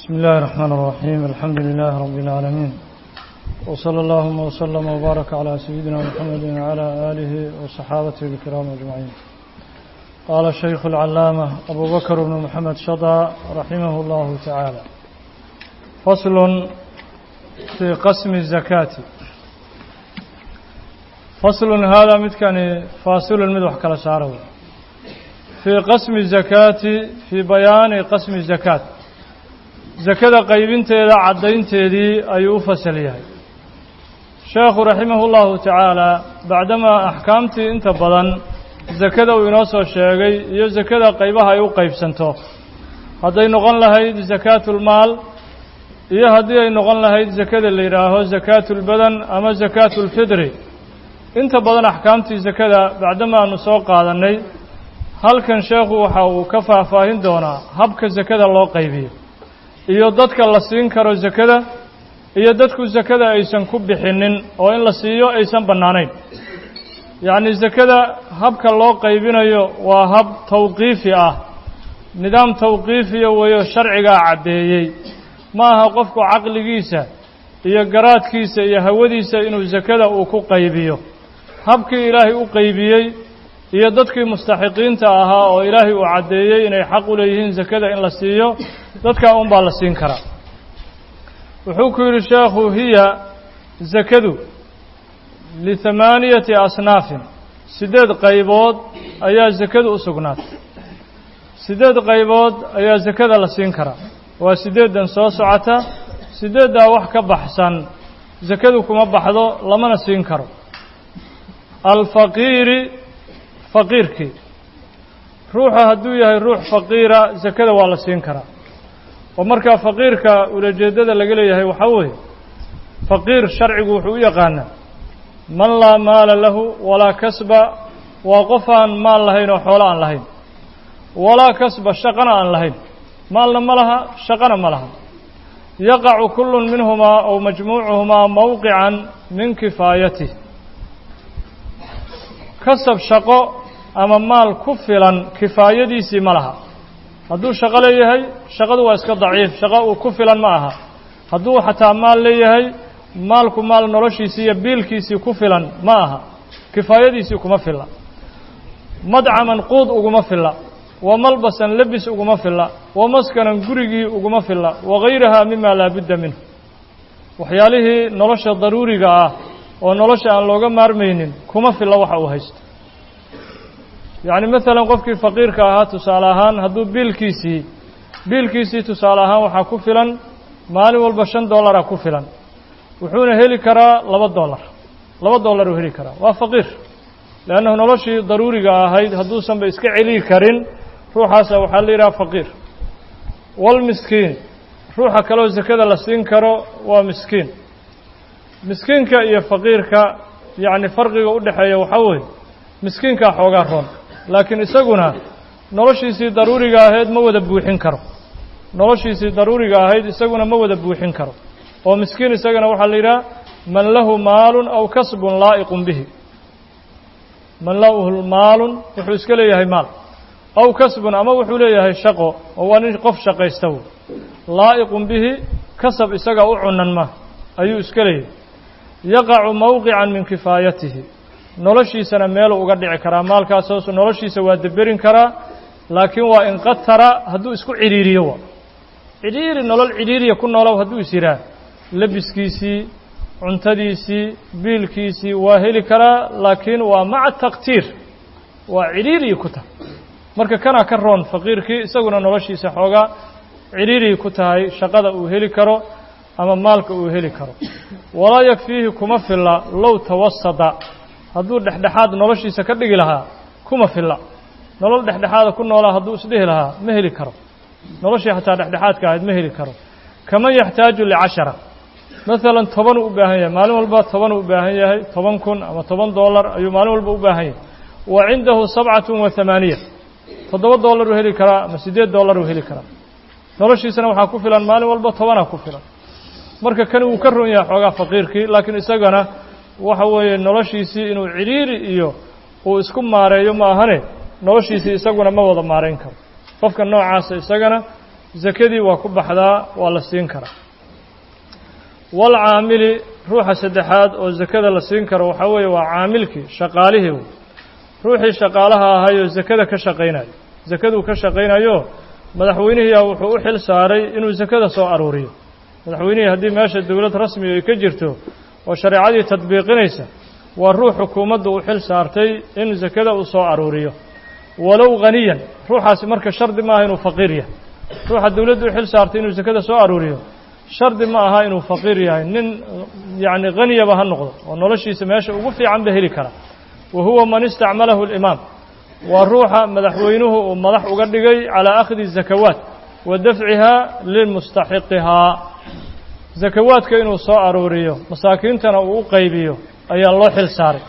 بسم الله الرحمن الرحيم الحمد لله رب العالمين وصلى اللهم وسلم وبارك على سيدنا محمد وعلى آله وصحابته الكرام أجمعين. قال الشيخ العلامة أبو بكر بن محمد شضى رحمه الله تعالى: فصل في قسم الزكاة. فصل هذا متكن فاصل المدح كلا ساره في قسم الزكاة، في بيان قسم الزكاة. زكاة قيبinteeda cadaynteedii ayuu fasal yahay sheekhu raximahullahu tacaala bacdama axkaamtii inta badan zakada uu inoo soo sheegay iyo zakada qaybaha ay u qaybsanto, hadday noqon lahayd zakaatul maal iyo haddii ay noqon lahayd zakada la yidhaaho zakaatul badan ama zakaatul fidri. inta badan axkaamtii zakada bacdama aanu soo qaadanay, halkan sheekhu waxa uu ka faahfaahin doonaa habka zakada loo qaybiyo iyo dadka la siin karo zakada iyo dadku zakada aysan ku bixinin oo in la siiyo aysan bannaanayn. yacni zakada habka loo qaybinayo waa hab tawqiifi ah, nidaam tawqiifiya weeyo sharcigaa caddeeyey. ma aha qofku caqligiisa iyo garaadkiisa iyo hawadiisa inuu zakada uu ku qaybiyo. habkii ilaahay u qaybiyey iyo dadkii mustaxiqiinta ahaa oo ilaahay uu caddeeyey inay xaq u leeyihiin zakada in la siiyo, dadkaa un baa la siin karaa. wuxuu ku yidhi sheekhu: hiya zakadu liثamaaniyati asnaafin, 8 qaybood ayaa zakadu u sugnaatay. 8 qaybood ayaa zakada la siin karaa. waa 8dan soo socota. 8daa wax ka baxsan zakadu kuma baxdo, lamana siin karo. alfaqiiri, faqiirkii, ruuxa hadduu yahay ruux faqiira zakada waa la siin karaa. oo markaa faqiirka ulajeedada laga leeyahay waxaa weeye, faqiir sharcigu wuxuu u yaqaanaa man laa maala lahu walaa kasba, waa qof aan maal lahayn oo xoolo aan lahayn, walaa kasba, shaqana aan lahayn. maalna ma laha, shaqana ma laha. yaqacu kullun minhumaa aw majmuucuhumaa mawqican min kifaayatih. kasab shaqo ama maal ku filan kifaayadiisii ma laha. hadduu shaqo leeyahay, shaqadu waa iska daciif, shaqo uu ku filan ma aha. hadduu xataa maal leeyahay, maalku maal noloshiisii iyo biilkiisii ku filan ma aha, kifaayadiisii kuma filla. madcaman quud uguma filla, wa malbasan lebis uguma filla, wa maskanan gurigii uguma filla, wagayrahaa mima laa budda minhu. waxyaalihii nolosha daruuriga ah oo nolosha aan looga maarmaynin kuma filla waxa uu haysto. yacni maalan qofkii faqiirka ahaa tusaale ahaan hadduu biilkiisii tusaale ahaan waxaa ku filan maalin walba $5 ku filan, wuxuuna heli karaa $2 uu heli karaa. waa faqiir, leannahu noloshii daruuriga ahayd hadduusanba iska celi karin, ruuxaasa waxaa la yidhaha faqiir. walmiskiin, ruuxa kaleo zakada la siin karo waa miskiin. miskiinka iyo faqiirka yacni farqiga u dhexeeya waxaa weeye, miskiinkaa xoogaa roon, laakiin isaguna noloshiisii daruuriga ahayd ma wada buuxin karo. noloshiisii daruuriga ahayd isaguna ma wada buuxin karo. oo miskiin isagana waxaa la yidhaha man lahu maalun aw kasbun laa'iqun bihi. man lahu maalun, wuxuu iska leeyahay maal, aw kasbun, ama wuxuu leeyahay shaqo oo waa nin qof shaqaysta wey. laa'iqun bihi, kasab isaga u cunan ma ayuu iska leeyahay. yaqacu mawqican min kifaayatihi, noloshiisana meelu uga dhici karaa. maalkaas hoos noloshiisa waa deberin karaa, laakiin waa in qatara hadduu isku cidhiiriyo. waa cidhiiri, nolol cidhiiriya ku noolow hadduu is yidhaah, lebiskiisii, cuntadiisii, biilkiisii waa heli karaa, laakiin waa maca taqtiir, waa cidhiiriyi ku tahay. marka kanaa ka roon faqiirkii, isaguna noloshiisa xoogaa cidhiiriyi ku tahay, shaqada uu heli karo ama maalka uu heli karo. walaa yakfiihi, kuma filla low tawasada, hadduu dhexdhexaad noloshiisa ka dhigi lahaa kuma filla. nolol dhexdhexaada ku noolaa hadduu isdhihi lahaa ma heli karo. noloshii xataa dhexdhexaadka ahayd ma heli karo. kaman yaxtaaju ل10, maalan 10 u baahan yahay, maalin walba 10 u baahan yahay, 10,000 ama $10 ayuu maalin walba u baahan yahay. wa cindahu 87 $7 uu heli karaa ama $8 uu heli karaa. noloshiisana waxaa ku filan maalin walba 10 ku filan. marka kan uu ka roon yahay xoogaa faqiirkii, laakiin isagana waxa weeye noloshiisii inuu cidhiiri iyo uu isku maareeyo ma ahane, noloshiisii isaguna ma wada maarayn karo. qofka noocaasa isagana zakadii waa ku baxdaa waa la siin karaa walcaamili ruuxa saddexaad oo zakada la siin karo waxaa weeye waa caamilkii shaqaalihii ruuxii shaqaalaha ahayoo zakada ka shaqaynayo zakaduu ka shaqaynayo madaxweynihiiyaa wuxuu u xil saaray inuu zakada soo aruuriyo madaxweynihii haddii meesha dowlad rasmi ay ka jirto oo shareecadii tadbiiqinaysa waa ruux xukuumaddu u xil saartay in zakada uu soo aruuriyo walow haniyan ruuxaasi marka shardi maaha inuu faqiir yahay ruuxa dowladdu u xil saartay inuu zakada soo aruuriyo shardi ma aha inuu faqiir yahay nin yacni haniyaba ha noqdo oo noloshiisa meesha ugu fiican ba heli kara wa huwa man istacmalahu alimaam waa ruuxa madaxweynuhu uu madax uga dhigay calaa akhdi zakawaat wa dafcihaa limustaxiqihaa zakawaadka inuu soo aruuriyo masaakiintana uu u qaybiyo ayaa loo xil saaray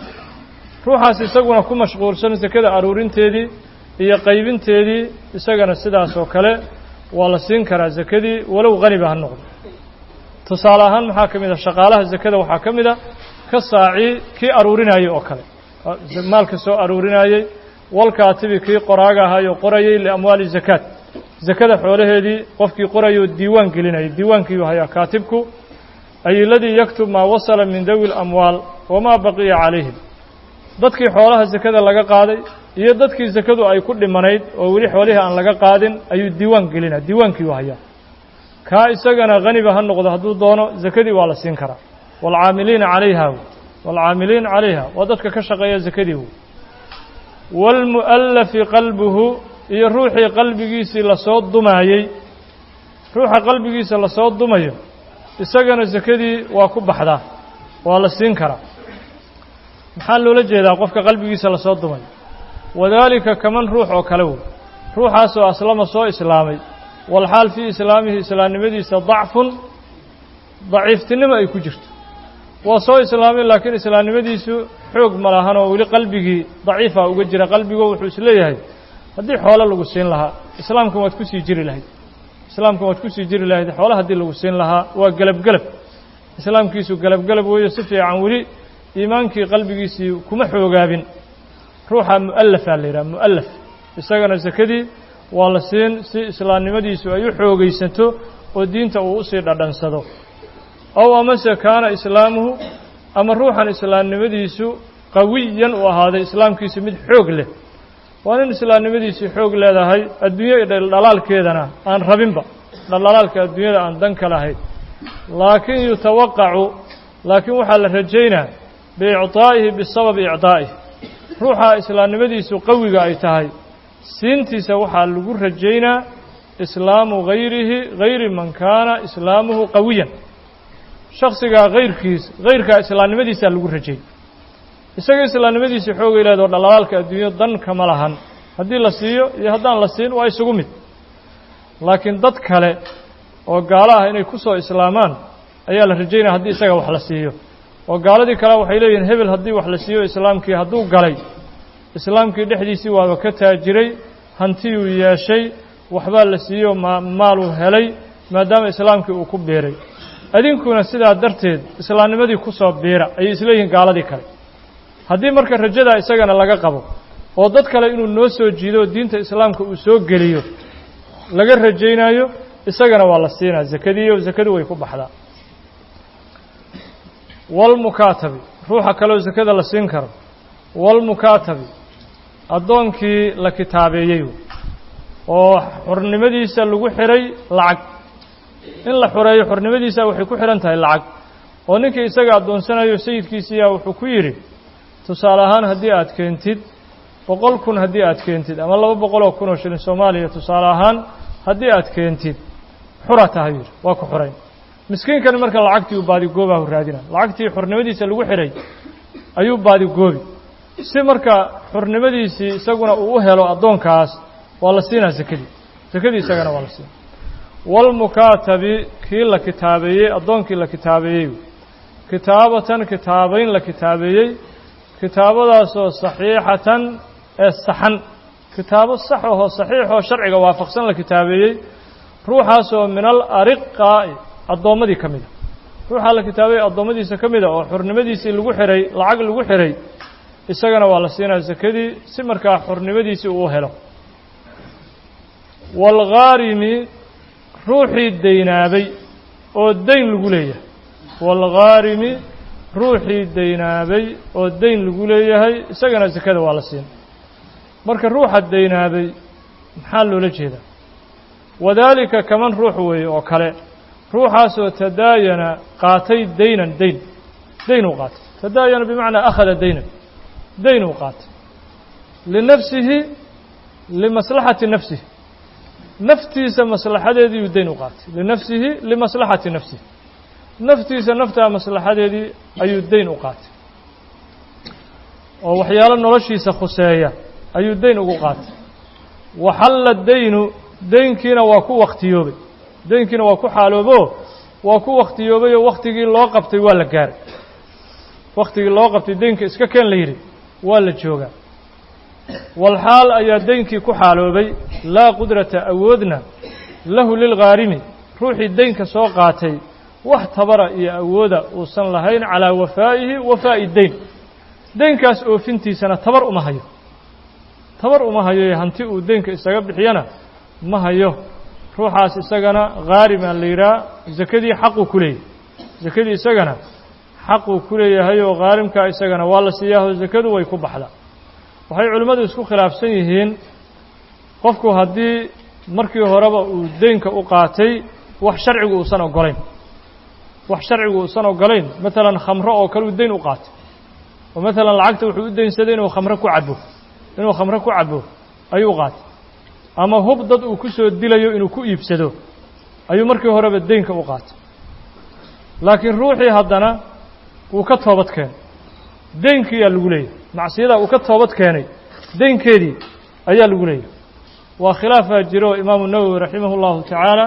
ruuxaas isaguna ku mashquulsan zakada aruurinteedii iyo qaybinteedii isagana sidaas oo kale waa la siin karaa zakadii walow haniba ha noqdo tusaale ahaan maxaa ka mid a shaqaalaha zakada waxaa ka mid a ka saaci kii aruurinayey oo kale maalka soo aruurinayey walkaatibi kii qoraaga ahayoo qorayey liamwaali zakaat zakada xoolaheedii qofkii qorayoo diiwaan gelinayay diiwaankiiuu hayaa kaatibku ay aladii yaktub maa wasala min dawi اlamwaal wamaa baqiya calayhim dadkii xoolaha zakada laga qaaday iyo dadkii zakadu ay ku dhimanayd oo weli xoolihii aan laga qaadin ayuu diiwaan gelinaya diiwaankiiuu hayaa kaa isagana haniba ha noqdo hadduu doono zakadii waa la siin karaa waalcaamiliina calayha waalcaamiliin calayha waa dadka ka shaqeeya zakadii waalmu'allafi qalbuhu iyo ruuxii qalbigiisii lasoo dumaayey ruuxa qalbigiisa lasoo dumayo isagana zakadii waa ku baxdaa waa la siin karaa maxaa loola jeedaa qofka qalbigiisa lasoo dumayo wadaalika kaman ruux oo kale wey ruuxaasoo aslama soo islaamay walxaal fii islaamihi islaamnimadiisa dacfun daciiftinimo ay ku jirto waa soo islaamay laakiin islaamnimadiisu xoog ma lahan oo weli qalbigii daciifa uga jira qalbigo wuxuu isleeyahay haddii xoolo lagu siin lahaa islaamkan waad ku sii jiri lahayd islaamkan waad ku sii jiri lahayd xoolo haddii lagu siin lahaa waa gelabgelab islaamkiisu gelabgelab weeyo si fiican weli iimaankii qalbigiisii kuma xoogaabin ruuxa mu'allafaa la yidhaha mu'allaf isagana sakadii waa la siin si islaamnimadiisu ay u xoogaysanto oo diinta uu usii dhadhansado ow amase kaana islaamuhu ama ruuxan islaamnimadiisu qawiyan uu ahaaday islaamkiisu mid xoog leh waa nin islaamnimadiisii xoog leedahay adduunyo dhalaalkeedana aan rabinba dhalaalka adduunyada aan dan ka lahayn laakiin yutawaqacu laakiin waxaa la rajaynaa biicطaa'ihi bisababi icطaa'ihi ruuxa islaamnimadiisu qawiga ay tahay siintiisa waxaa lagu rajaynaa islaamu hayrihi hayri man kaana islaamuhu qawiyan shaksigaa hayrkaa islaamnimadiisaa lagu rajay isaga islaamnimadiisii xoogay leedaho dhalaalka adduunyo dan kama lahan haddii la siiyo iyo haddaan la siin waa isugu mid laakiin dad kale oo gaalo ah inay ku soo islaamaan ayaa la rajaynaya haddii isaga wax la siiyo oo gaaladii kale waxay leeyihiin hebel haddii wax la siiyo islaamkii hadduu galay islaamkii dhexdiisii waaba ka taajiray hantiyuu yeeshay waxbaa la siiyo maaluu helay maadaama islaamkii uu ku biiray adinkuna sidaa darteed islaamnimadii ku soo biira ayay isleeyihiin gaaladii kale haddii marka rajadaa isagana laga qabo oo dad kale inuu noo soo jiido diinta islaamka uu soo geliyo laga rajaynaayo isagana waa la siinaa zakadiiyo zakadu way ku baxdaa walmukaatabi ruuxa kaleoo zakada la siin karo walmukaatabi addoonkii la kitaabeeyey oo xornimadiisa lagu xiray lacag in la xoreeyo xornimadiisa waxay ku xihan tahay lacag oo ninkii isaga addoonsanayo sayidkiisiiyaa wuxuu ku yidhi tusaale ahaan haddii aad keentid 100 kun haddii aad keentid ama 200 kun oo shilin Soomaaliya tusaale ahaan haddii aad keentid xura tahay waa ku xurayn miskiinkan marka lacagtii uu baadi goobaha raadina lacagtii xornimadiisa lagu xiray ayuu baadi goobi si marka xornimadiisii isaguna uu helo addoonkaas waa la siinaa zakadii isagana waa la siinaa walmukaatabi kii la kitaabeeyey addoonkii la kitaabeeyey kitaabatan kitaabayn la kitaabeeyey kitaabadaasoo saxiixatan ee saxan kitaabo sax oo saxiix oo sharciga waafaqsan la kitaabeeyey ruuxaasoo min al ariqaa'i addoommadii ka mida ruuxaa la kitaabeeyey addoommadiisa ka mida oo xornimadiisii lagu xiray lacag lagu xiray isagana waa la siinaa zakadii si markaa xornimadiisii uu helo waalghaarimi ruuxii deynaabay oo dayn lagu leeyahay waalghaarimi ruuxii deynaabay oo dayn lagu leeyahay isagana sakada waa la siin marka ruuxa deynaabay maxaa loola jeedaa wadaalika kaman ruux weeye oo kale ruuxaasoo tadaayana qaatay daynan dayn uu qaatay tadaayana bimacnaa akhada dayn uu qaatay linafsihi limaslaxati nafsihi naftiisa maslaxadeedii uu dayn u qaatay linafsihi limaslaxati nafsihi naftiisa naftaa maslaxadeedii ayuu dayn u qaatay oo waxyaalo noloshiisa khuseeya ayuu dayn ugu qaatay waxalla daynu daynkiina waa ku wakhtiyoobay daynkiina waa ku xaaloobo waa ku wakhtiyoobay oo wakhtigii loo qabtay waa la gaaray wakhtigii loo qabtay daynka iska keen la yidhi waa la joogaa walxaal ayaa daynkii ku xaaloobay laa qudrata awoodna lahu lilghaarimi ruuxii daynka soo qaatay wax tabara iyo awooda uusan lahayn calaa wafaa'ihi wafaa'i dayn daynkaas oofintiisana tabar uma hayo ee hanti uu daynka isaga bixiyana ma hayo ruuxaas isagana ghaarimaa la yidhaha sakadii xaquu ku leeyahay sakadii isagana xaquu ku leeyahay oo khaarimkaa isagana waa la siiyaaho sakadu way ku baxdaa waxay culimmadu isku khilaafsan yihiin qofku haddii markii horeba uu daynka u qaatay wax sharcigu uusan ogolayn maalan khamro oo kale uu dayn u qaatay oo maalan lacagta wuxuu u daynsaday inuu khamro ku cabo ayuu u qaatay ama hub dad uu ku soo dilayo inuu ku iibsado ayuu markii horeba daynka u qaatay laakiin ruuxii haddana wuu ka toobad keenay daynkiiyaa lagu leeyahay macsiyadaa uu ka toobad keenay daynkeedii ayaa lagu leeyahay waa khilaafaa jiro imaamu nawowi raximahu llahu tacaala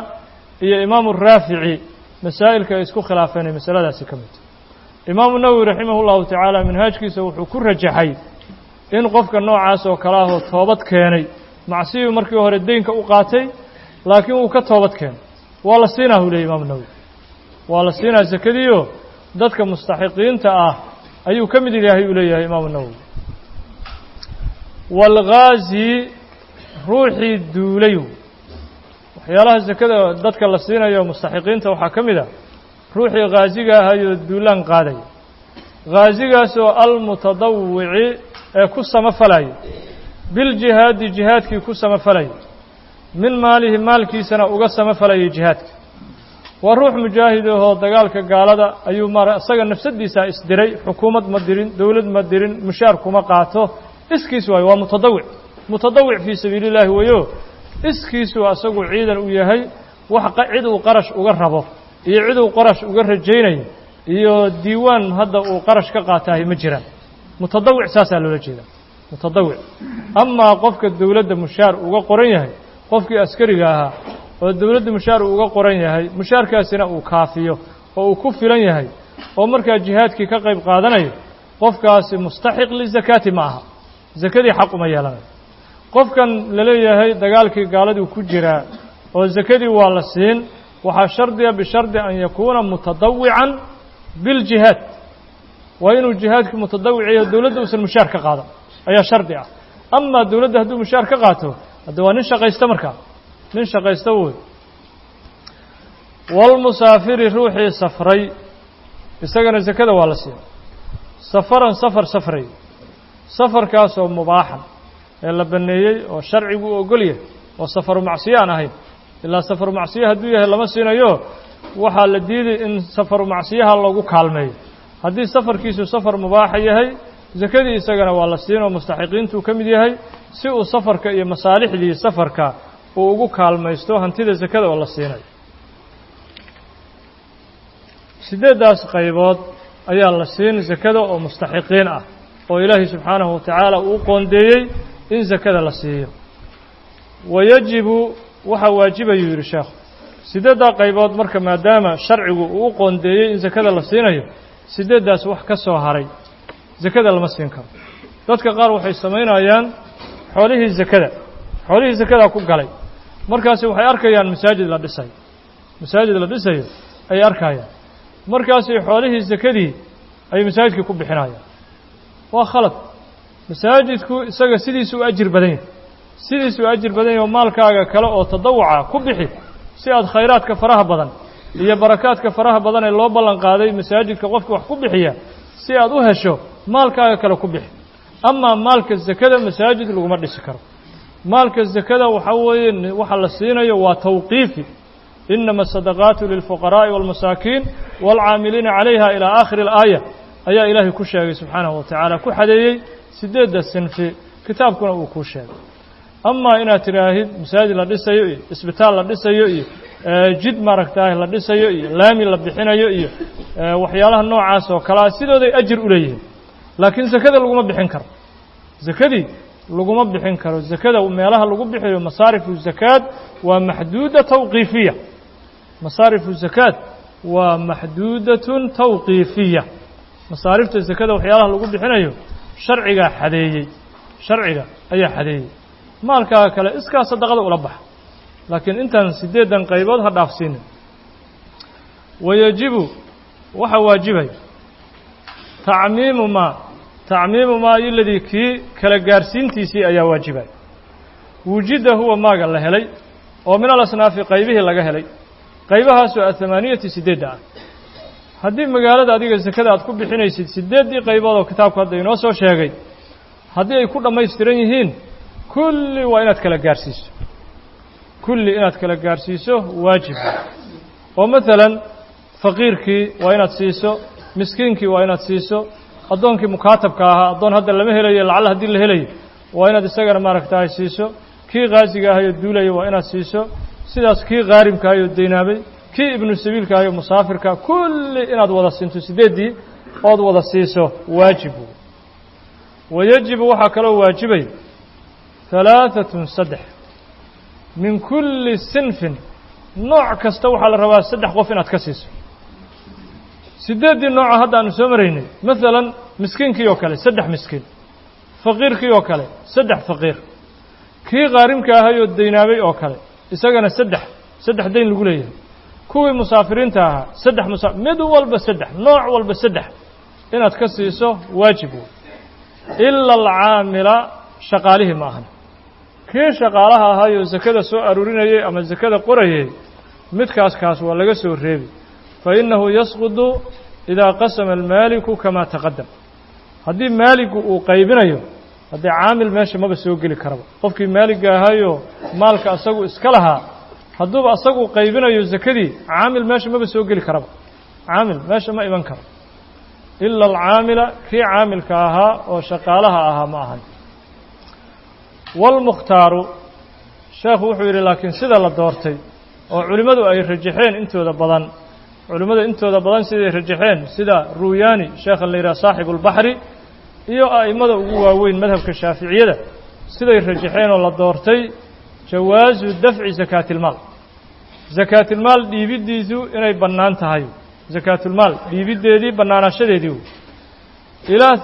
iyo imaamu raafici masaa'ilka ay isku khilaafeen ay masaladaasi ka mid imaamu nawowi raximah llahu tacaala minhaajkiisa wuxuu ku rajaxay in qofka noocaas oo kale ahoo toobad keenay macsiyuu markii hore daynka u qaatay laakiin wuu ka toobad keenay waa la siinaa uu leeyay imaamu nawowi waa la siinaa sakadiioo dadka mustaxiqiinta ah ayuu ka mid yahay uu leeyahay imaamu nawowi waalghaazi ruuxii duulay waxyaalaha sakada dadka la siinayo mustaxiqiinta waxaa ka mid a ruuxii ghaasiga ahayoo duulaan qaadaya ghaasigaasoo almutadawwici ee ku samafalaya biljihaadi jihaadkii ku samafalaya min maalihi maalkiisana uga samafalayay jihaadka waa ruux mujaahid ahoo dagaalka gaalada ayuu isaga nafsadiisaa isdiray xukuumad ma dirin dowlad ma dirin mushaar kuma qaato iskiis waayo waa mutadawic fii sabiili llaahi weeyo iskiisuu asagu ciidan u yahay wax cid uu qarash uga rabo iyo cid uu qarash uga rajaynayo iyo diiwaan hadda uu qarash ka qaataahay ma jiraan mutadawic saasaa loola jeedaa mutadawic amaa qofka dowladda mushaar uga qoran yahay qofkii askariga ahaa oo dowladda mushaar uu uga qoran yahay mushaarkaasina uu kaafiyo oo uu ku filan yahay oo markaa jihaadkii ka qayb qaadanayo qofkaasi mustaxiq lizakaati ma aha sakadii xaq uma yeelanayo qofkan la leeyahay dagaalkii gaaladuu ku jiraa oo sakadii waa la siin waxaa shardiga bishardi an yakuuna mutadawican biljihaad waa inuu jihaadkii mutadawiciyo dowladda uusan mushaar ka qaadan ayaa shardi ah amaa dowladda hadduu mushaar ka qaato hadda waa nin shaqaysta markaa nin shaqaysta wey waalmusaafiri ruuxii safray isagana sakada waa la siiya safaran safray safarkaasoo mubaaxan ee la baneeyey oo sharcigu u ogol yahay oo safaru macsiyo aan ahayn ilaa safaru macsiyo hadduu yahay lama siinayo waxaa la diiday in safaru macsiyaha loogu kaalmeeyo haddii safarkiisu safar mubaaxa yahay sakadii isagana waa la siin oo mustaxiqiintuu ka mid yahay si uu safarka iyo masaalixdii safarka uu ugu kaalmaysto hantida sakada oo la siinayo sideeddaas qaybood ayaa la siin sakada oo mustaxiqiin ah oo ilaahay subxaanahu wa tacaala uu qoondeeyey in sakada la siiyo wayajibu waxaa waajibayuu yidhi sheekhu sideeddaa qaybood marka maadaama sharcigu uu u qoondeeyey in sakada la siinayo sideeddaas wax ka soo haray sakada lama siin karo dadka qaar waxay samaynayaan xoolihii sakadaa ku galay markaasi waxay arkayaan masaajid la dhisayo ayay arkayaan markaasi xoolihii sakadii ay masaajidkii ku bixinayaan waa khalad masaajidku isaga sidiisuu ajir badan yahay oo maalkaaga kale oo tadawuca ku bixi si aad khayraadka faraha badan iyo barakaadka faraha badan ee loo ballan qaaday masaajidka qofka wax ku bixiya si aad u hesho maalkaaga kale ku bixi amaa maalka zakada masaajid laguma dhisi karo maalka zakada waxaa weeye waxa la siinayo waa tawqiifi inama asadaqaatu lilfuqaraa'i waalmasaakiin waalcaamiliina calayha ilaa aakhiri alaaya ayaa ilaahay ku sheegay subxaanahu wa tacaala ku xadeeyey 8 sinfi kitaabkuna uu kuu sheegay amaa inaad tidhaahid masaajid la dhisayo iyo isbitaal la dhisayo iyo jid maaragtaah la dhisayo iyo laami la bixinayo iyo waxyaalaha noocaas oo kalea sidooday ajir u leeyihiin laakiin zakada laguma bixin karo zakadii laguma bixin karo zakada meelaha lagu bixiyo masaarifu zakaad waa maxduuda tawqiifiya masaarifu zakaad waa maxduudatun tawqiifiya masaarifta zakada waxyaalaha lagu bixinayo sharcigaa xadeeyey sharciga ayaa xadeeyey maalkaaga kale iskaa sadaqada ula baxa laakiin intaan 8 qaybood ha dhaafsiinin wayajibu waxa waajibay tacmiimu maa iladii kii kala gaarsiintiisii ayaa waajibay wujida huwa maaga la helay oo min alasnaafi qaybihii laga helay qaybahaasoo 8 ah haddii magaalada adiga zakada aad ku bixinaysid 8 qaybood oo kitaabku hadda inoo soo sheegay haddii ay ku dhammaystiran yihiin kulli waa inaad kala gaarsiiso kulli inaad kala gaarsiiso waajib oo maalan faqiirkii waa inaad siiso miskiinkii waa inaad siiso addoonkii mukaatabka ahaa addoon hadda lama helayo lacala haddii la helayo waa inaad isagana maaragtahay siiso kii qaasiga ahayoo duulaya waa inaad siiso sidaas kii qaarimka ahayoo deynaabay kii ibnu sabiilka ahayoo musaafirka kulli inaad wada siinto 8 ood wada siiso waajib wayajibu waxaa kaloo waajibay 3 min kulli sinfin nooc kasta waxaa la rabaa 3 qof inaad ka siiso 8 nooca hadda aanu soo maraynay maalan miskiinkii oo kale 3 miskiin faqiirkii oo kale 3 faqiir kii qaarimka ahayoo deynaabay oo kale isagana 3 dayn lagu leeyahay kuwii musaafiriinta ahaa 3 mid walba 3 nooc walba 3 inaad ka siiso waajib ila alcaamila shaqaalihii ma ahan kii shaqaalaha ahaayoo zakada soo aruurinayay ama zakada qorayay midkaas waa laga soo reebi fa innahu yasqudu idaa qasama almaaliku kamaa taqaddam haddii maaligu uu qaybinayo haddii caamil meesha maba soo geli karaba qofkii maaliga ahaayoo maalka asagu iska lahaa hadduuba asagu qaybinayo zakadii caamil meesha maba soo geli karaba caamil meesha ma iman karo ila alcaamila kii caamilka ahaa oo shaqaalaha ahaa ma ahan waalmukhtaaru sheekhu wuxuu yidhi laakiin sida la doortay oo culimmadu ay rajaxeen intooda badan culimmada intooda badan siday rajaxeen sida ruuyaani sheekha la yidhaha saaxibu ulbaxri iyo a'immada ugu waaweyn madhabka shaaficiyada siday rajaxeen oo la doortay jawaasu dafci zakaatilmaal zakaatilmaal dhiibiddiisu inay bannaan tahay zakaatulmaal dhiibiddeedii bannaanashadeedii ilaa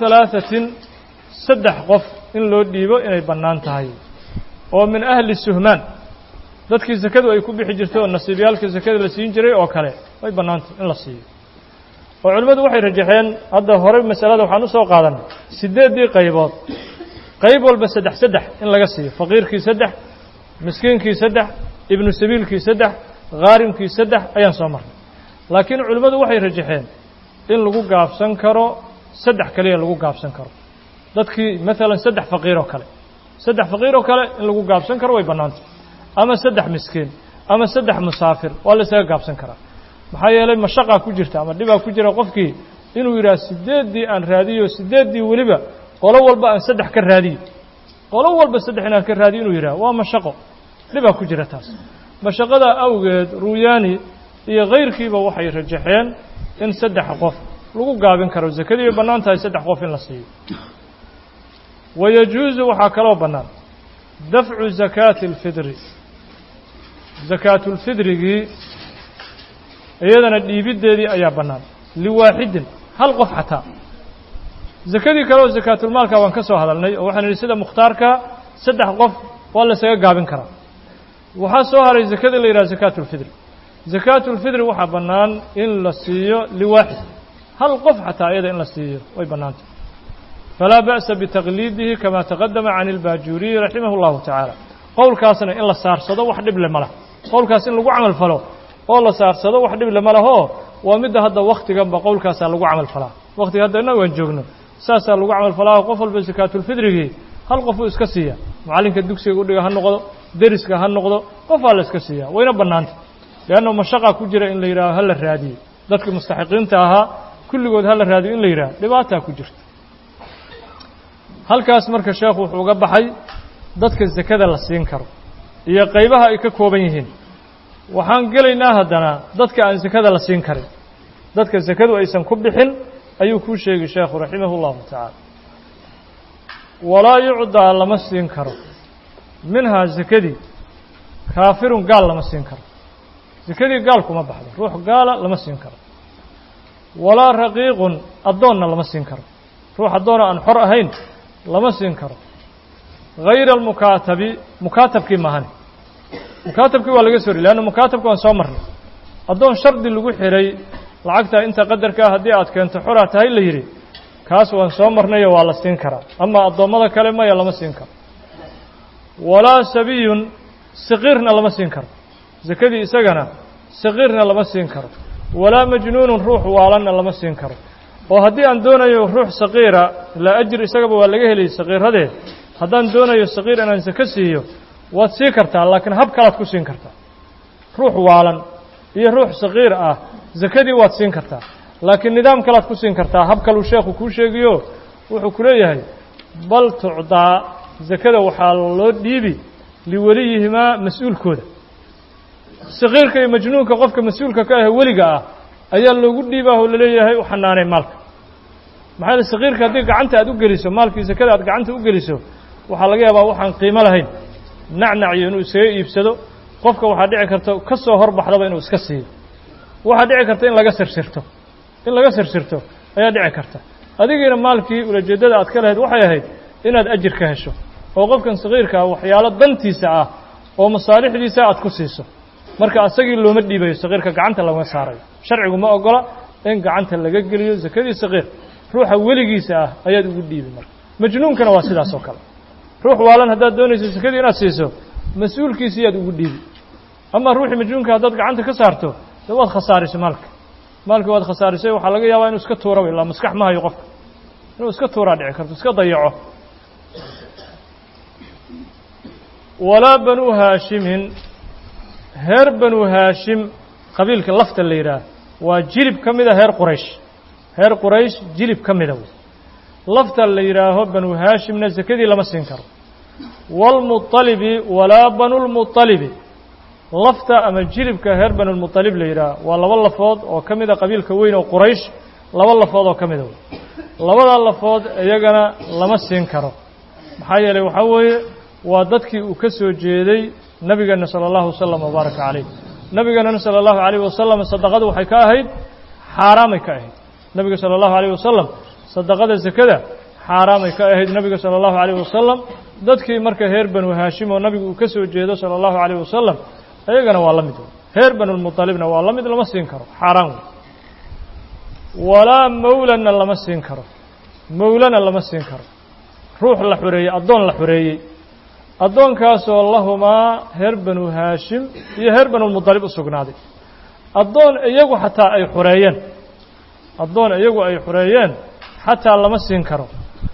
3 qof in loo dhiibo inay bannaan tahay oo min ahli suhmaan dadkii zakadu ay ku bixi jirtay oo nasiibyaalka zakada la siin jiray oo kale way bannaantahay in la siiyo oo culimmadu waxay rajaxeen hadda hore masalada waxaan u soo qaadanay 8 qaybood qayb walba 3 in laga siiyo faqiirkii 3 miskiinkii 3 ibnu sabiilkii 3 qaarimkii 3 ayaan soo marnay laakiin culimmadu waxay rajaxeen in lagu gaabsan karo 3 kaliya lagu gaabsan karo dadkii maalan 3 faqiir oo kale 3 faqiir oo kale in lagu gaabsan karo way bannaantay ama 3 miskiin ama 3 musaafir waa la isaga gaabsan karaa maxaa yeelay mashaqaa ku jirta ama dhibaa ku jira qofkii inuu yidhaha 8 aan raadiyo 8 weliba qolo walba aan 3 ka raadiyo qolo walba 3 inaan ka raadiyo inuu yidhaha waa mashaqo dhibaa ku jira taas mashaqada awgeed ruuyaani iyo kayrkiiba waxay rajaxeen in 3 qof lagu gaabin karo zakadii ay bannaan tahay 3 qof in la siiyo wayajuusu waxaa kaloo bannaan dafcu zakaati alfidri zakaatulfidrigii iyadana dhiibiddeedii ayaa bannaan liwaaxidin hal qof xataa zakadii kale oo zakaatulmaalka waan ka soo hadalnay oo waxaan idhi sida mukhtaarka 3 qof waa la isaga gaabin karaa waxaa soo haray zakada la yidhaha zakaatulfidri zakaatulfidri waxaa bannaan in la siiyo liwaaxid hal qof xataa iyada in la siiyo way bannaantay falaa ba'sa bitaqliidihi kama taqadama can ilbaajuuriyi raximah اllahu tacaala qowlkaasna in la saarsado wax dhib le ma lah qowlkaas in lagu camal falo oo la saarsado wax dhib lama laho waa midda hadda wakhtiganba qowlkaasaa lagu camal falaa wakhtiga hadda innagu aan joogno saasaa lagu camal falaa qof walba sakaatulfidrigii hal qof uu iska siiya macallinka dugsiga u dhiga ha noqdo deriska ha noqdo qofaa la iska siiya wayna bannaanta leanna mashaqa ku jira in la yidhaaho ha la raadiyo dadkii mustaxiqiinta ahaa kulligood ha la raadiyo in la yidhaho dhibaataa ku jirta halkaas marka sheekhu wuxuu uga baxay dadka sakada la siin karo iyo qaybaha ay ka kooban yihiin waxaan gelaynaa haddana dadka aan sakada la siin karin dadka sakadu aysan ku bixin ayuu kuu sheegay sheekhu raximahu llahu tacaala walaa yucdaa lama siin karo minhaa sakadii kaafirun gaal lama siin karo sakadii gaal kuma baxdo ruux gaala lama siin karo walaa raqiiqun addoonna lama siin karo ruux addoona aan xor ahayn lama siin karo hayra almukaatabi mukaatabkii maahane mukaatabkii waa laga soo ri leanna mukaatabka waan soo marnay addoon shardi lagu xihay lacagtaa inta qadarkaa haddii aad keento xoraa tahay la yidhi kaas waan soo marnayo waa la siin karaa ama addoommada kale maya lama siin karo walaa sabiyun saqiirna lama siin karo sakadii isagana saqiirna lama siin karo walaa majnuunun ruux waalanna lama siin karo oo haddii aan doonayo ruux saqiira ilaa ajir isagaba waa laga heliyay saqiiradee haddaan doonayo saqiir inaan sako siiyo waad sii kartaa laakiin hab kalaad ku siin kartaa ruux waalan iyo ruux saqiir ah sakadii waad siin kartaa laakiin nidaam kalaad ku siin kartaa hab kaluu sheekhu kuu sheegiyo wuxuu ku leeyahay bal tucdaa sakada waxaa loo dhiibi liweliyihimaa mas-uulkooda saqiirka iyo majnuunka qofka mas-uulka ka ah weliga ah ayaa loogu dhiibaa oo laleeyahay u xanaanay maalka maxaa yeele saqiirka haddii gacanta aad u geliso maalkii sakada aad gacanta u geliso waxaa laga yaabaa waxaan qiimo lahayn nacnaciyo inuu isaga iibsado qofka waxaa dhici karta ka soo horbaxdaba inuu iska siiyo waxaa dhici karta in laga sirsirto ayaa dhici karta adigiina maalkii ulajeeddada aad ka lahayd waxay ahayd inaad ajir ka hesho oo qofkan saqiirkaa waxyaalo dantiisa ah oo masaalixdiisa aad ku siiso marka asagii looma dhiibayo saqiirka gacanta lagama saarayo sharcigu ma ogola in gacanta laga geliyo sakadii saqiir ruuxa weligiisa ah ayaad ugu dhiibi marka majnuunkana waa sidaas oo kale ruux waalan haddaad doonayso sakadii inaad siiso mas-uulkiisa yaad ugu dhiibi ama ruuxii majnuunka haddaad gacanta ka saarto dee waad khasaarisay maalkii waad khasaarisay waxaa laga yaabaa inuu iska tuuraba ilaa maskax ma hayo qofka inuu iska tuuraa dhici karto iska dayaco walaa banuu haashimin heer banuu haashim qabiilka lafta la yidhaah waa jilib ka mida heer quraysh jilib ka mida wey lafta la yidhaaho banuu haashimna sakadii lama siin karo waalmuطalibi walaa banulmuطalibi lafta ama jilibka reer banulmuطalib la yidhaah waa laba lafood oo ka mida qabiilka weyn oo quraysh laba lafood oo ka mida wey labadaa lafood iyagana lama siin karo maxaa yeelay waxaa weeye waa dadkii uu ka soo jeeday nabigeena salى اllahu wasalam wabaaraka calayh nabigeenana salى اllahu عalayh wasalam sadaqadu waxay ka ahayd xaaraamay ka ahayd nabiga salى اllahu عalayh wasalam sadaqada sakada xaaraamay ka ahayd nabiga salى اllahu عalayh wasalam dadkii marka reer banu haashim oo nabigu uu ka soo jeedo salى اllahu عalayh wasalam ayagana waa la mid reer banulmuطalibna waa la mid lama siin karo xaaraan wey walaa mawlana lama siin karo mawlana lama siin karo ruux la xoreeyey addoon la xoreeyey addoonkaasoo lahumaa reer banu haashim iyo reer banulmuطalib u sugnaaday addoon iyagu xataa ay xoreeyeen xataa lama siin karo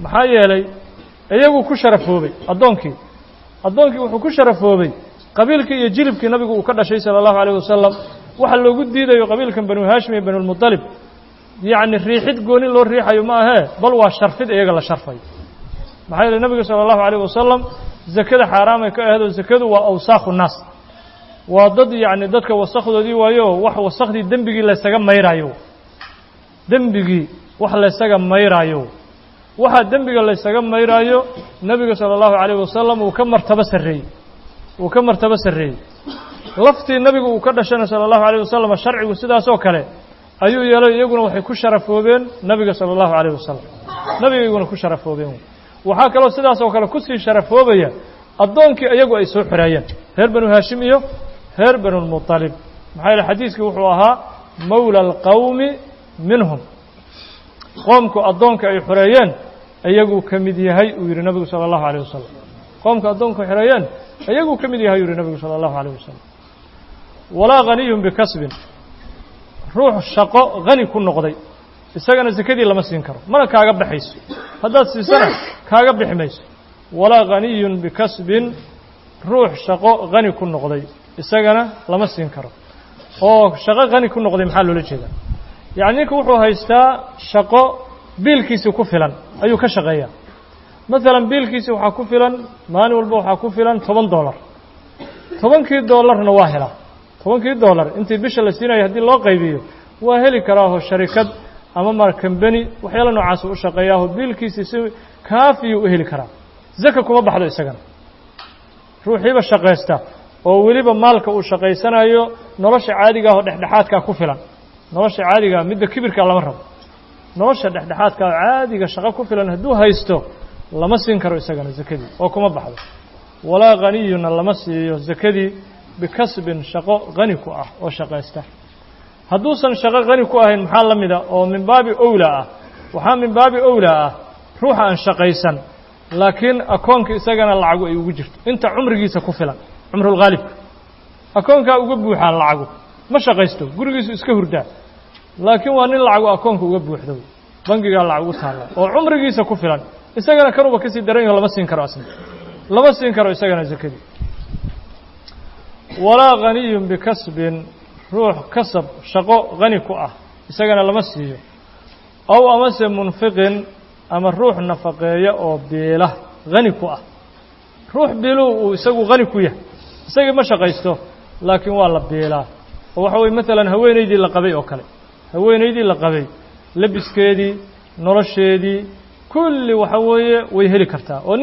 maxaa yeelay iyagu ku sharafoobay addoonkii wuxuu ku sharafoobay qabiilkii iyo jilibkii nabigu uu ka dhashay salى اllahu عalيه wasalam waxa loogu diidayo qabiilkan banu haashim iyo banulmuطalib yacni riixid gooni loo riixayo ma ahee bal waa sharfid iyaga la sharfayo maxaa yeelay nabiga salى اllahu عalيه wasalam zakada xaaraamay ka aheedoo zakadu waa awsaakhu naas waa dad yacni dadka wasakdoodii waayo wax wasakhdii dembigii laysaga mayraayo wax laysaga mayraayo waxaa dembiga laysaga mayraayo nebiga salى اllahu عalayh wasalam uu ka martabo sarreeyey laftii nebigu uu ka dhashana salى اllahu عalayh wasalam sharcigu sidaasoo kale ayuu yeelay iyaguna waxay ku sharafoobeen nebiga salى اllahu عalayh wasalam nebiga iyaguna ku sharafoobeen waxaa kaloo sidaas oo kale kusii sharafoobaya addoonkii iyagu ay soo xoreeyeen reer banu haashim iyo reer banulmuطalib maxaa yeele xadiiskii wuxuu ahaa mawla alqawmi minhum qoomku addoonka ay xoreeyeen iyaguu ka mid yahay uu yidhi nabigu salى اllahu عalيه wasalam qoomka addoonka xoreeyeen iyaguu ka mid yahay uu yidhi nabigu salى اllahu عalيه wasalam walaa haniyun bikasbin ruux shaqo hani ku noqday isagana zakadii lama siin karo mana kaaga baxayso haddaad siisana kaaga bixi mayso walaa haniyun bikasbin ruux shaqo hani ku noqday isagana lama siin karo oo shaqo hani ku noqday maxaa loola jeedaa yacni ninka wuxuu haystaa shaqo biilkiisii ku filan ayuu ka shaqeeyaa maalan biilkiisii waxaa ku filan maalin walba waxaa ku filan $10 $10 waa helaa $10 intii bisha la siinayo haddii loo qaybiyo waa heli karaaho sharikad ama mar company waxyaalo noocaas u shaqeeyaaho biilkiisii si kaafiyuu u heli karaa zaka kuma baxdo isagana ruuxiiba shaqaysta oo weliba maalka uu shaqaysanayo nolosha caadiga ah oo dhexdhexaadka ku filan nolosha caadiga midda kibirka lama rabo nolosha dhexdhexaadka caadiga shaqo ku filan hadduu haysto lama siin karo isagana zakadii oo kuma baxdo walaa haniyuna lama siiyo zakadii bikasbin shaqo hani ku ah oo shaqaysta hadduusan shaqo hani ku ahayn maxaa la mida oo min baabi owla ah waxaa min baabi owla ah ruuxa aan shaqaysan laakiin akoonka isagana lacagu ay ugu jirto inta cumrigiisa ku filan cumrulghaalibka akoonkaa uga buuxaan lacagu ma shaqaysto gurigiisu iska hurdaa laakiin waa nin lacagu akoonka uga buuxdo bangigaa lacag ugu taalla oo cumrigiisa ku filan isagana kanuba kasii daran yaho lama siin karo asna lama siin karo isagana zakadii walaa haniyun bikasbin ruux kasab shaqo hani ku ah isagana lama siiyo aw amase munfiqin ama ruux nafaqeeya oo biila hani ku ah ruux biiluu uu isagu hani ku yahay isagii ma shaqaysto laakiin waa la biilaa oo waxa weye maalan haweenaydii la qabay oo kale haweenaydii la qabay labiskeedii nolosheedii kulli waxa weeye way heli kartaa oo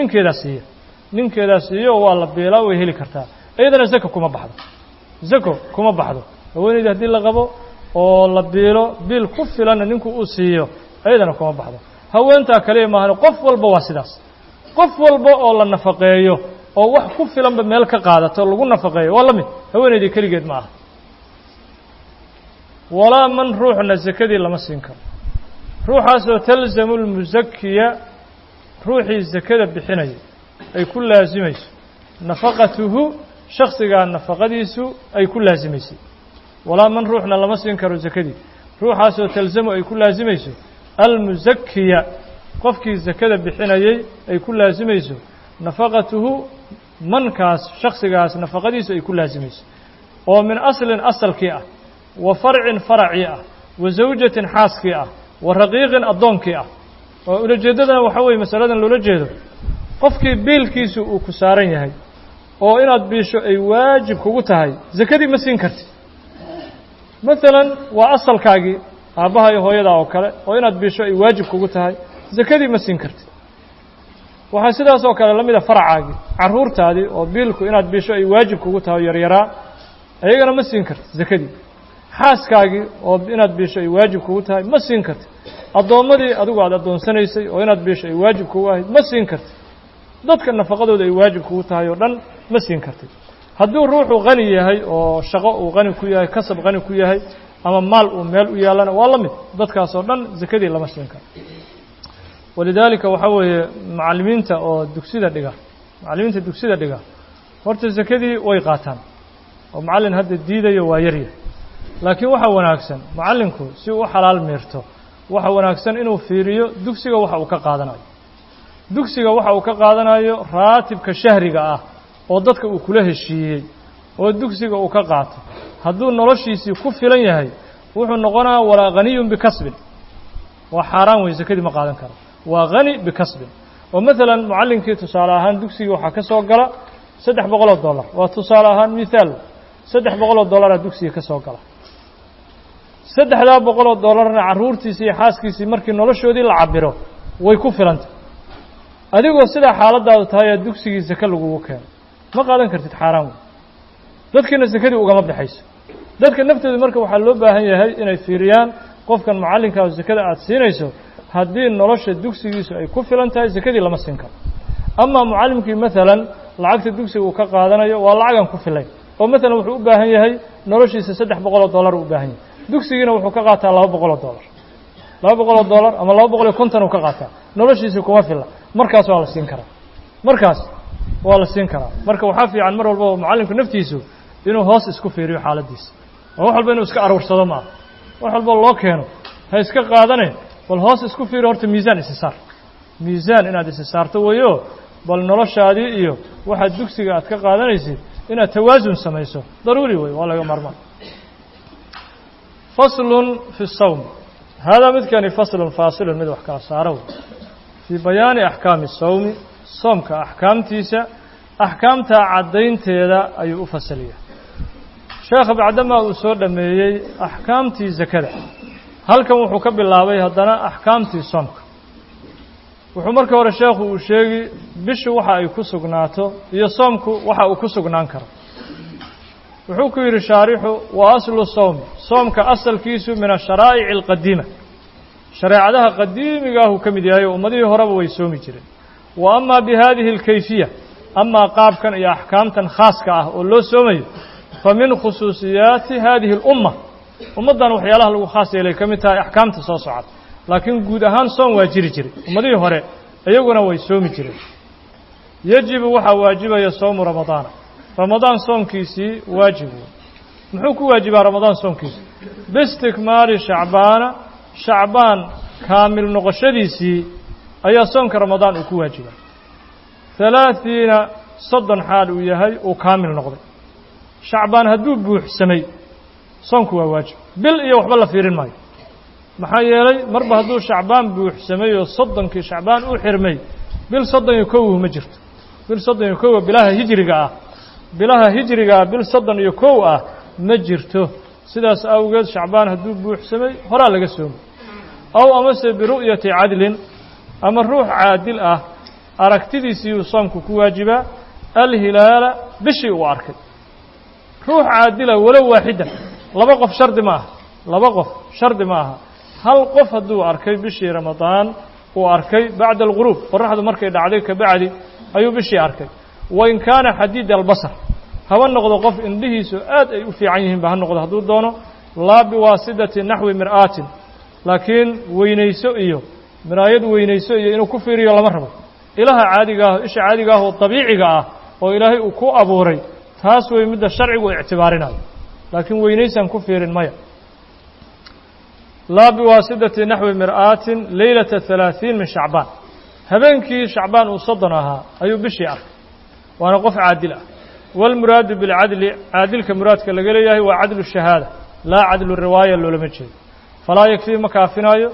ninkeedaa siiyo waa la biilaa way heli kartaa iyadana zako kuma baxdo haweenaydii haddii la qabo oo la biilo biil ku filanna ninku uu siiyo iyadana kuma baxdo haweentaa kaliya maahan qof walba waa sidaas qof walba oo la nafaqeeyo oo wax ku filanba meel ka qaadato lagu nafaqeeyo waa la mid haweenaydii keligeed ma aha walaa man ruuxna zakadii lama siin karo ruuxaasoo talzamu lmusakiya ruuxii zakada bixinaya ay ku laasimayso nafaqatuhu shaksigaa nafaqadiisu ay ku laasimaysay walaa man ruuxna lama siin karo zakadii ruuxaasoo talzamu ay ku laasimayso almusakiya qofkii zakada bixinayay ay ku laasimayso nafaqatuhu mankaas shaksigaas nafaqadiisu ay ku laasimayso oo min aslin asalkii ah wa farcin faracii ah wa zawjatin xaaskii ah wa raqiiqin addoonkii ah oo ulajeeddadana waxaa weeye masaladan loola jeedo qofkii biilkiisu uu ku saaran yahay oo inaad biisho ay waajib kugu tahay zakadii ma siin kartid maalan waa asalkaagii aabbaha iyo hooyadaa oo kale oo inaad biisho ay waajib kugu tahay zakadii ma siin kartid waxaa sidaas oo kale la mida faracaagii carruurtaadii oo biilku inaad biisho ay waajib kugu tahay yaryaraa ayagana ma siin kartid zakadii xaaskaagii oo inaad biisho ay waajib kugu tahay ma siin kartid addoommadii adigu aad addoonsanaysay oo inaad biisho ay waajib kugu ahayd ma siin kartid dadka nafaqadooda ay waajib kugu tahay oo dhan ma siin kartid hadduu ruuxu hani yahay oo shaqo uu hani ku yahay kasab hani ku yahay ama maal uu meel u yaallana waa la mid dadkaas oo dhan zakadii lama siin karo walidaalika waxaa weeye macallimiinta dugsida dhiga horta zakadii way qaataan oo macallin hadda diidayo waa yaryahay laakiin waxaa wanaagsan macallinku si uu u xalaal miirto waxa wanaagsan inuu fiiriyo dugsiga waxa uu ka qaadanayo raatibka shahriga ah oo dadka uu kula heshiiyey oo dugsiga uu ka qaato hadduu noloshiisii ku filan yahay wuxuu noqonayaa walaa haniyun bikasbin waa xaaraan wey zakadii ma qaadan karo waa hani bikasbin oo maalan mucallinkii tusaale ahaan dugsigii waxaa ka soo gala $300 waa tusaale ahaan mithaal $300 dugsiga ka soo gala $300 carruurtiisii iyo xaaskiisii markii noloshoodii la cabiro way ku filantay adigoo sidaa xaaladaadu tahay ee dugsigii zaka lagugu keeno ma qaadan kartid xaaraan wey dadkiina zakadii ugama baxayso dadka naftooda marka waxaa loo baahan yahay inay fiiriyaan qofkan macallinkaa zakada aad siinayso haddii nolosha dugsigiisu ay ku filan tahay zakadii lama siin karo amaa mucallimkii maalan lacagta dugsiga uu ka qaadanayo waa lacagan ku filayn oo maalan wuxuu u baahan yahay noloshiisa $300 u baahan yahay dugsigiina wuxuu ka qaataa $200 ama $250 uu ka qaataa noloshiisa kuma filla markaas waa la siin karaa marka waxaa fiican mar walba macallimku naftiisu inuu hoos isku fiiriyo xaaladiisa oo wax walba inuu iska aruursado maaha wax walba loo keeno ha iska qaadaneen bal hoos isku fiiri horta miisaan isi saar miisaan inaad isi saarto weeyo bal noloshaadii iyo waxa dugsiga aad ka qaadanaysid inaad tawaasun samayso daruuri weey waa laga marmaan faslun fi الsawm hada midkani faslun faasilun mid wax kala saaro fi bayaani axkaami الsawmi soomka axkaamtiisa axkaamta caddaynteeda ayuu u fasaliyaa sheekha bacdama uu soo dhameeyey axkaamtii zakada halkan wuxuu ka bilaabay haddana axkaamtii soomka wuxuu marka hore sheekhu uu sheegi bishu waxa ay ku sugnaato iyo soomku waxa uu ku sugnaan karo wuxuu ku yidhi shaarixu wa aslu sawmi soomka asalkiisu min asharaa'ici alqadiima shareecadaha qadiimiga ah uu ka mid yahay oo ummadihii horeba way soomi jireen wa ama bi hadihi alkayfiya amaa qaabkan iyo axkaamtan khaaska ah oo loo soomayo fa min khusuusiyaati hadihi alumma ummaddan waxyaalaha lagu khaas yeelay ka mid tahay axkaamta soo socota laakiin guud ahaan soom waa jiri jiray ummadihii hore iyaguna way soomi jireen yajibu waxaa waajibaya soomu ramadaana ramadaan soomkiisii waajib muxuu ku waajibaa ramadaan soomkiisi biistikmaali shacbaana shacbaan kaamil noqoshadiisii ayaa soomka ramadaan uu ku waajibaa 30 soddon xaal uu yahay uu kaamil noqday shacbaan hadduu buuxsamay soomku waa waajib bil iyo waxba la fiirin maayo maxaa yeelay marba hadduu shacbaan buuxsamay oo soddonkii shacbaan u xirmay bil 31 ma jirto bil 31 bilaha hijriga ah bil 31 ah ma jirto sidaas awgeed shacbaan hadduu buuxsamay horaa laga soomay aw amase biru'yati cadlin ama ruux caadil ah aragtidiisii uu soomku ku waajibaa alhilaala bishii uu arkay ruux caadila walow waaxidan laba qof shardi ma aha hal qof hadduu arkay bishii ramadaan uu arkay bacda alghuruub qoraxdu markay dhacday ka bacdi ayuu bishii arkay wain kaana xadiid albasar haba noqdo qof indhihiisu aad ay u fiican yihiin ba ha noqdo hadduu doono laa biwaasidati naxwi mir'aatin laakiin weynayso iyo miraayad weynayso iyo inuu ku fiiriyo lama rabo ilaha caadiga ah isha caadiga ah oo dabiiciga ah oo ilaahay uu ku abuuray taas way midda sharcigu ictibaarinayo laakiin weynaysan ku fiirin maya laa biwaasidati naxwi mir'aatin leylata 30 min shacbaan habeenkii shacbaan uu 30 ahaa ayuu bishii arkay waana qof caadil ah walmuraadu bilcadli caadilka muraadka laga leeyahay waa cadlu shahaada laa cadlu riwaaya loolama jeedo falaa yakfii ma kaafinaayo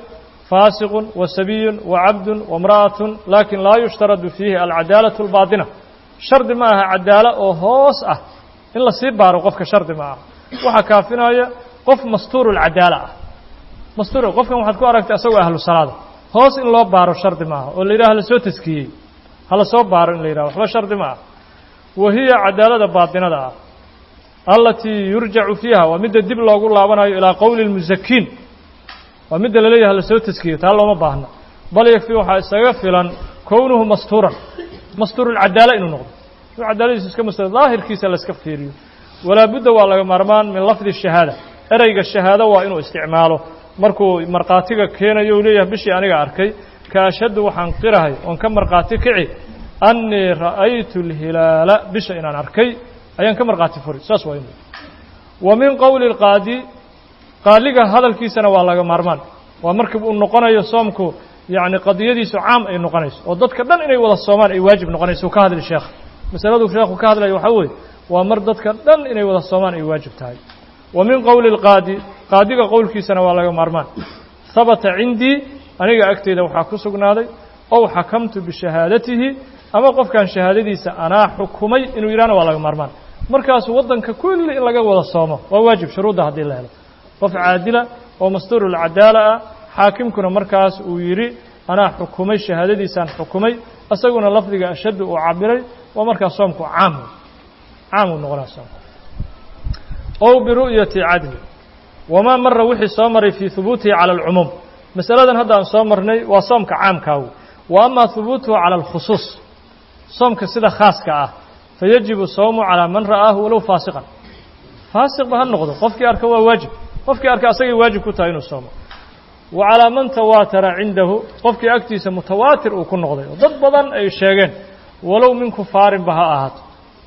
faasiqun wa sabiyun wa cabdun wa imra'atun laakin laa yushtaradu fiihi alcadaalatu albaatina shardi ma aha cadaalo oo hoos ah in la sii baaro qofka shardi ma aha waxaa kaafinaya qof mastuuru lcadaala ah mastuur qofkan waxaad ku aragtay asagoo ahlu salaada hoos in loo baaro shardi ma aha oo la yidhaha hala soo taskiyey hala soo baaro in la yidhaha waxba shardi ma aha wa hiya cadaalada baatinada ah allatii yurjacu fiiha waa midda dib loogu laabanayo ilaa qowli lmusakiin waa midda la leeyahay hala soo taskiyo taa looma baahna bal yakfii waxaa isaga filan kownuhu mastuuran mastuurulcadaala inuu noqdo inuu cadaaladiisa iska mastuur daahirkiisa la iska fiiriyo walaa budda waa laga maarmaan min lafdi shahaada ereyga shahaado waa inuu isticmaalo markuu markhaatiga keenayo uu leeyahay bishii aniga arkay ka ashhadu waxaan qirahay oon ka markhaati kici annii ra'aytu alhilaala bisha inaan arkay ayaan ka markhaati furi saas waa inuu wa min qowli alqaadi qaaliga hadalkiisana waa laga maarmaan waa markii uu noqonayo soomku yacni qadiyadiisu caam ay noqonayso oo dadka dhan inay wada soomaan ay waajib noqonayso ka hadli sheekh masaladu sheekhu ka hadlayo waxaa weeye waa mar dadka dhan inay wada soomaan ay waajib tahay wa min qowli alqaadi qaadiga qowlkiisana waa laga maarmaan habata cindii aniga agteyda waxaa ku sugnaaday ow xakamtu bishahaadatihi ama qofkan shahaadadiisa anaa xukumay inuu yidhahna waa laga maarmaan markaasu waddanka kulli in laga wada soomo waa waajib shuruudda haddii la helo qof caadila oo mastuurulcadaala ah xaakimkuna markaas uu yidhi anaa xukumay shahaadadiisaan xukumay isaguna lafdiga ashaddu uu cabiray waa markaas soomku caam uu noqonaa soomku ow biru'yati cadli wamaa mara wixii soo maray fii hubuutihi cala alcumuum masaladan hadda aan soo marnay waa soomka caamkaagu wa amaa hubuutuhu cala alkhusuus soomka sida khaaska ah fayajibu sawmu calaa man ra'aahu walow faasiqan faasiqba ha noqdo qofkii arka waa waajib qofkii arka asagay waajib ku tahay inuu soomo wa calaa man tawaatara cindahu qofkii agtiisa mutawaatir uu ku noqday oo dad badan ay sheegeen walow min kufaarinba ha ahaato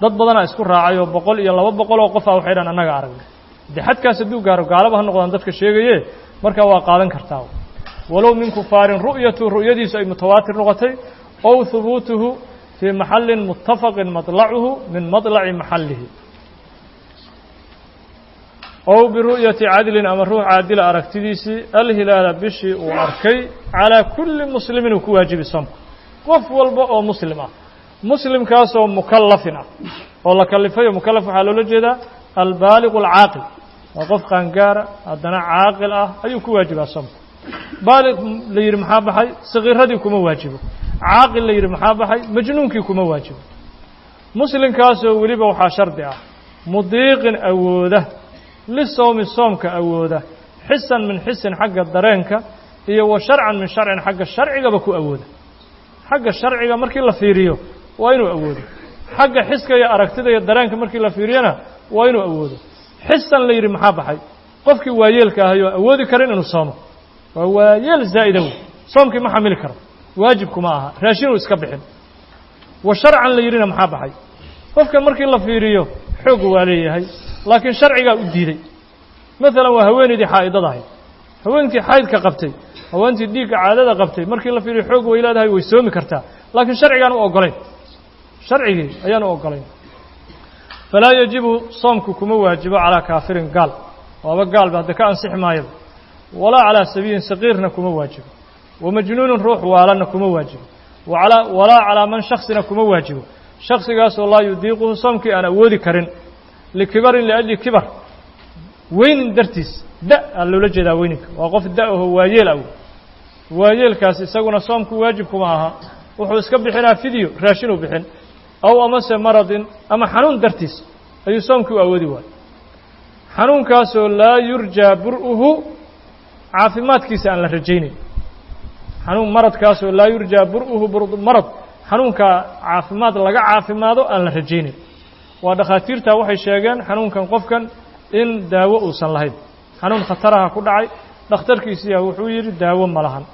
dad badana isku raacay oo 100 iyo 200 oo qof ah waxay dhan anaga aragnay dixadkaas haduu gaaro gaalaba ha noqdaan dadka sheegayee marka waa qaadan kartaa walow min kufaarin ru'yadiisu ay mutawaatir noqotay aw thubutuhu fi mahallin muttafaqin madla'uhu min madla'i mahallihi aw bi ru'yati 'adlin ama ruux 'aadil aragtidiisi al-hilaal bishi uu arkay ala kulli muslimin ku waajibi som qof walba oo muslim ah muslimkaas oo mukallafina oo la kalifay mukallaf waxa loo jeedaa al-baligh al-'aqil وقف قنقارة هذا عاقل أيو كواجب الصوم بالغ لير محابحي صغير هذي كم واجبه عاقل لير محابحي مجنون كي كم واجبه مسلم كاسو وليبه وحاشر دعاء مضيق أوده للصوم الصوم كأوده حسا من حس حق الدرينك هي وشرعا من شرع حق الشرع بكو أوده حق الشرع مركي الله فيريو وينو أوده حق حسك يا أركتده يا الدرينك مركي الله فيرينا وينو أوده حسا لير محابحي قفك وايلك هيو أودي كرين إنه صومه ووايل زائده صومك ما حمل كرم واجبك معها راشين واسكبحين وشرعا ليرنا محابحي قفك مركي الله فيريو حق واليه هي لكن شرعي أديدي مثلا وهويني دي حائضة ضاهي هوينتي حائض كقبتي هوينتي ديك عادة قبتي مركي الله فيريو حق ويلاد هاي ويسومي كرتا لكن شرعي أنا أقولين شرعي أنا أقولين فلا يجب صومك كما واجب على كافر قال وقال بعد كان صح ما يب ولا على سبيل صغيرنا كما واجب ومجنون روح والنا كما واجب ولا على من شخصنا كما واجب شخص قاس والله يضيقه صومك أنا أودي كرن لكبر لأجل كبر وين درتيس داء اللي لجدا وينك وقف الداء هو وايل أو وايل كاس يسقون صومك واجب كماها وحوس كبحنا فيديو راشنو بحن أو أمس مرض أما حنون درتيس أي صومك أودي واي حنون كاسو لا يرجى برؤه عافمات كيس أن لرجيني حنون مرض كاسو لا يرجى برؤه مرض حنون كعافمات لقى عافماته أن لرجيني ودخاتير تاوحي شاقان حنون كان قفكا إن داوة وصلهين حنون خطرها كدعي دختر كيسيا وحوير داوة ملهن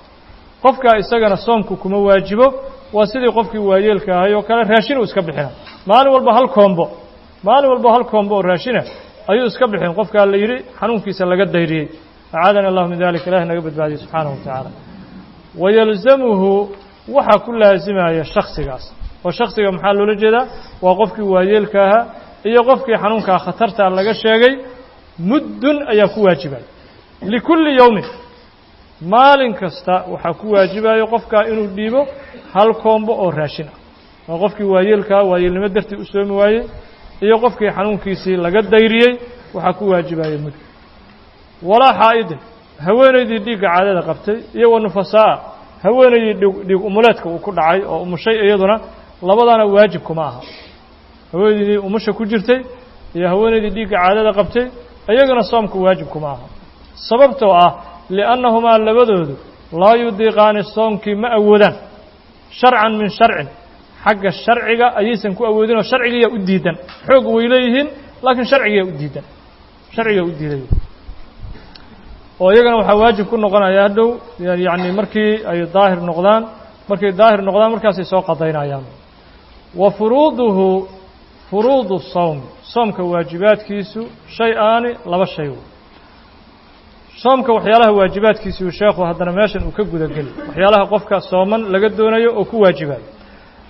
قفكا إساقنا صومك كما واجبه وسيدي قفكي وايلكا هيو كان راشين واسكبحنا مالي والبا هل كومبو راشينه أيو اسكبحين قفكا اللي يري حنون كيسا لقد دايري أعاذنا الله من ذلك الله نقبض بعد سبحانه وتعالى ويلزمه وحا كل لازمها هي الشخص قاس والشخص محله لجدا وقفكي وايلكا إيا قفكي حنونكا خطرتا لقى الشيغي مد أيكو واجبا لكل يوم maalin kasta waxa ku waajibayo qofka inuu dhiibo hal koombo oo raashin ah oo qofkii waayelnimo dartii u soomi waayay iyo qofkii xanuunkiisii laga dayriyay waxa ku waajibayo mud walaa xaa'id haweenaydii dhiig caadada qabtay iyo wanufasaa haweenaydii dhiig umuleedka uu ku dhacay oo umushay iyaduna labadana waajib kuma aha haweenaydii umusha ku jirtay iyo haweenaydii dhiig caadada qabtay ayagana soomku waajib kuma aha sababtoo ah لأنهما لبدود لا يضيقان الصوم كما أودان شرعا من شرع حق الشرع أيسن كو أودين وشرعي يؤديدا حق وإليهن لكن شرعي يؤديدا ويقنا وحواجب كل نقضان يهدو يعني مركي أي ظاهر نقضان مركي سوق قضينا أيام وفروضه فروض الصوم صوم كواجبات كيسو شيئان لا شيء صومك وحيالها واجبات كيسي وشيخ وهذا ماشن وكجود الجل وحيالها قفك صوما لقدونه وكو واجبات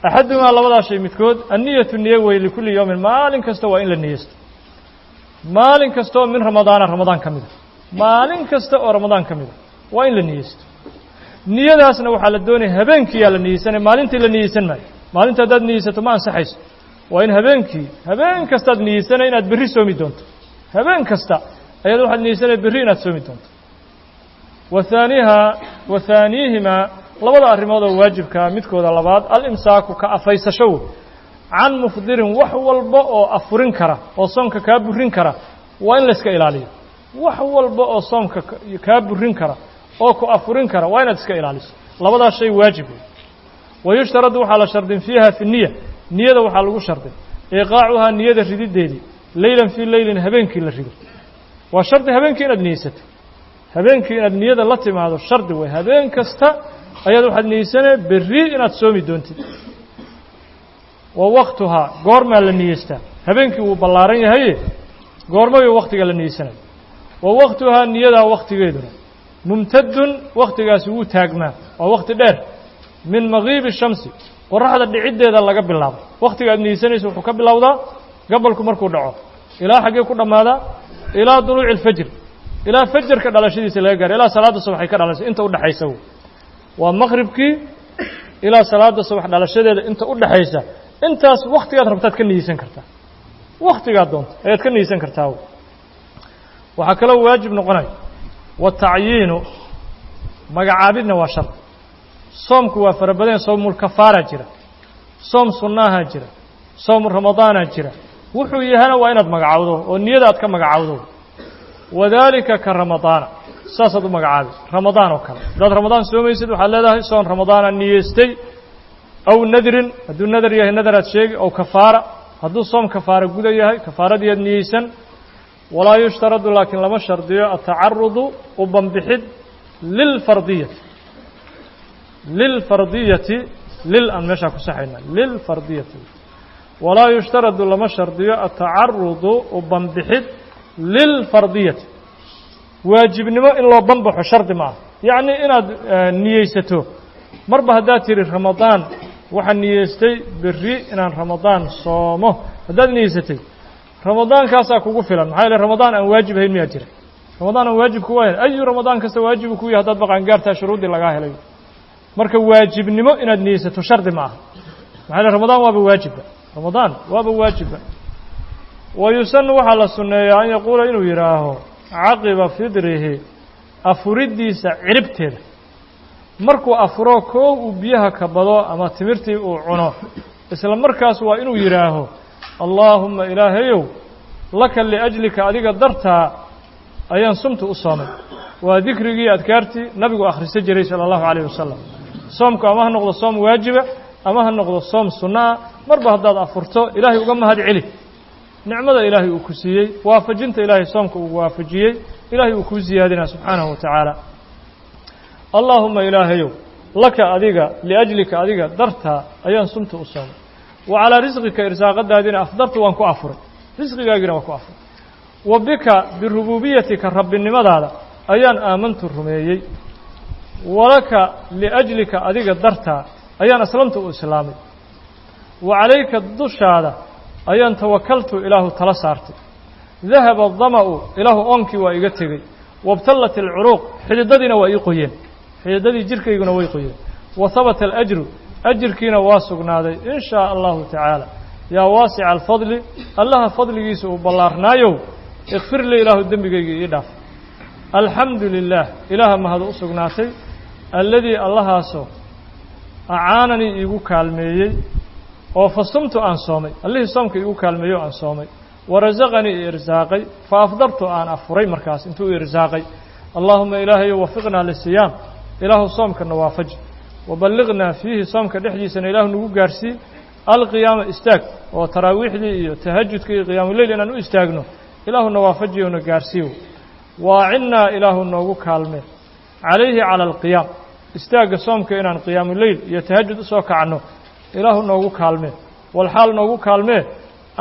أحدهما الله وضع شيء متكود النية لكل يوم مال كستوى إلا النية مال كستوى من رمضان كمده مال كستوى رمضان كمده وإلا النية نية داسنا وحال الدوني هبنك يا النية مال انت النية مال انت داد نية ما انسحيس وإن هبنك استاد نية إن أدبري سومي دونت هبنك استاد أيضا واحد نيسان برينا تسومي دونت وثانيهما لبدا أرمودا واجب كمدكودا لباد الإمساك كأفيس شو عن مفضر وحول بأو أفرين كرا وصومك كابرين كرا وإن لسك إلالي وحول بأو صومك كابرين كرا أو كأفرين كرا وإن لسك إلالي لبدا شيء واجب ويشترط على شرط فيها في النية نية وحلو شرط إيقاعها نية الرديد ديدي ليلا في الليل هبينك للرديد وشرط هبينك إن أدنيست هبينك إن أدنية الله تماذا الشرط وهبين كستا أيضا واحد نيسانة بري إن أتسومي دونتي ووقتها قرما لنيستا هبينك وبلارين هي قرما وقتها لنيسنا ووقتها نيدا وقت غيرنا ممتد وقتها سوو تاجما ووقت دير من مغيب الشمس qorraxda dhiciddeeda laga bilaabo waqtiga aad niisanayso wuxuu ka bilowdaa gabalku markuu dhaco ilaa xagee ku dhamaada ilaa duluuci alfajr ilaa fajrka dhalashadiisa laga gaaro ilaa salaada subax ay ka dhalayso inta u dhaxaysa waa maghribkii ilaa salaada subax dhalashadeeda inta u dhaxaysa intaas waqtigaad rabtaad ka niisan kartaa waqtigaad doonto ayaad ka niisan kartaa waxa kale waajib noqonay wa ta'yiinu magacaabidna waa shart soomku waa farabadan soomul kafaara jira soom sunnaha jira soom ramadaana jira wuxuu yahana waa inaad magacawdo oo niyada aad ka magacawdo wadaalika ka ramadaana saasad u magacaabi ramadaan oo kale dad ramadaan soomaysid waxa leedahay soon ramadaana niyeestay aw nadrin hadduu nadar yahay nadaraad sheegi aw kafaara hadduu soom kafaara guda yahay kafaaradii aad niyeysan walaa yushtaradu laakiin lama shardiyo atacarudu u banbixid للفرضية للأنمشة كسحنا للفرضية ولا يشترط لما شرطية التعرض وبنبحث للفرضية واجب نما إلا بنبح شرط معه يعني إن نيسته مربه داتي رمضان وحن نيستي بالري إن رمضان صومه هذا نيستي رمضان كاسا كوكو فلان حال رمضان أن واجب هي المياجر رمضان أن واجب كوين أي رمضان كاسا واجب كوي هذا بقى عن قارتها شروط لقاه لي marka waajibnimo inaad niyeysato shardi maaha maxaa ramadaan waa waajiba wayusannu waxa la sunneeyaa an yaquula inuu yiraaho caqiba fidrihi afuridiisa ciribteeda markuu afuro koo uu biyaha ka bado ama timirtii uu cuno isla markaas waa inuu yiraaho allahumma ilaahayow laka liajlika adiga dartaa ayaan sumtu u soomay waa dikrigii adkaartii nabigu akhrisan jiray sallallahu alayhi wasallam soomku ama ha noqdo soom waajiba ama ha noqdo soom sunnaa marba haddaad afurto ilaahay uga mahad celi nicmada ilaahay uu ku siiyey waafajinta ilaahay soomka uu waafajiyey ilaahay uu ku ziyaadina subxaanahu wa tacaala allahumma ilaahayow laka adiga liajlika adiga dartaa ayaan sumta u soomay wa calaa risqika irsaaqadaadina afdartu waan ku afuray risqigaagina waan ku afuray wa bika birubuubiyatika rabbinimadaada ayaan aamantu rumeeyey walaka liajlika adiga dartaa ayaan aslamtu u islaamay wa calayka dushaada ayaan tawakaltu ilaahu tala saartay dahaba adama'u ilaahu oonkii waa iga tegey wabtallat alcuruuq xididadiina waa ii qoyeen xididadii jirkayguna way qoyeen wa habata alajru ajirkiina waa sugnaaday in shaa allahu tacaala yaa waasica alfadli allaha fadligiisa uu ballaarnaayow ikfir lii ilaahu dembigaygii ii dhaaf alxamdu lilah ilaaha mahad u sugnaatay alladii allahaasoo acaananii iigu kaalmeeyey oo fasumtu aan soomay allihii soomka iigu kaalmeeyey oo aan soomay warasaqanii i irsaaqay fa afdartu aan afuray markaas intuu i irsaaqay allaahuma ilaahayo wafiqnaa lisiyaam ilaahu soomkana waafaji waballiqnaa fiihi soomka dhexdiisana ilaahu nagu gaarsii alqiyaama istaag oo taraawiixdii iyo tahajudka iyo qiyaamuleyl inaan u istaagno ilaahuna waafajiyo na gaarsiiyo waacinnaa ilaahu noogu kaalme calayhi cala alqiyaam istaagga soomka inaan qiyaamuleyl iyo tahajud u soo kacno ilaahu noogu kaalmee walxaal noogu kaalmee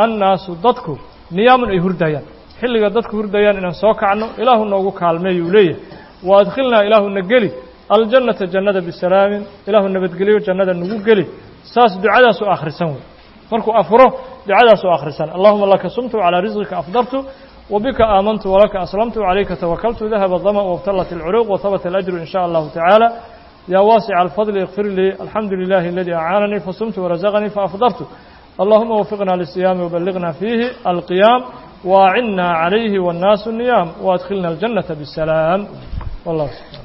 annaasu dadku niyaamun ay hurdayaan xilliga dadku hurdayaan inaan soo kacno ilaahu noogu kaalmeeyuu leeyahay wa adkhilnaa ilaahuna geli aljannata jannada bisalaamin ilaahu nabadgeliyo jannada nagu geli saas ducadaas u akhrisan wey markuu afuro ducadaas u akhrisan allahuma laka sumtu calaa risqika afdartu وبك آمنت ولك أسلمت وعليك توكلت ذهب الظمأ وابتلت العروق وثبت الأجر إن شاء الله تعالى يا واسع الفضل اغفر لي الحمد لله الذي أعانني فصمت ورزقني فأفضرت اللهم وفقنا للصيام وبلغنا فيه القيام وأعنا عليه والناس النيام وأدخلنا الجنة بالسلام والله سبحانه